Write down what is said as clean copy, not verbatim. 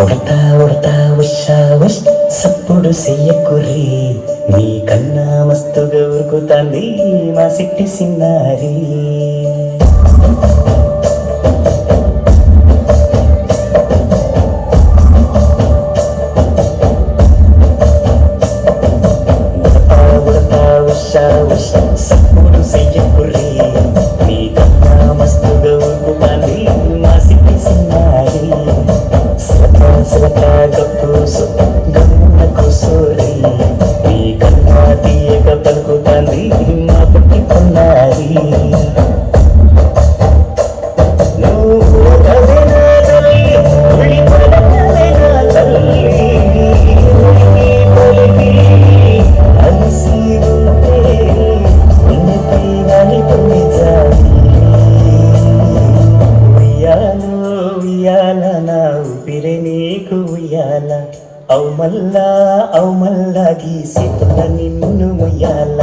ఉడతా ఉడతా ఉషా ఉష్ సప్పుడు చెయ్యకుర్రి మీ కన్నా మస్తుగా ఉరుకుతాంది మా సిట్టి సిన్నారి. ఉడతా ఉషా ఉష్ సప్పుడు చెయ్యకుర్రి మీ కన్నా మస్తుగా ఉరుకుతాంది మా సిట్టి సిన్నారి. సిలక గప్పుసు గమ్మున కూసోరి మీ కన్నా తీయక పలుకుతాంది మా పుట్టి పొన్నారి. నువ్వు కదనా తల్లి ఉడిపడనా తల్లి పొలికి అలసి ఉంటే నిన్నపై వాలి పొంది జాలి. ఉయ్యాలో ఉయ్యాల నా ఊపిరే నీకు ఉయ్యాల అవు మల్లా గీసి నిన్ను ముయ్యాల.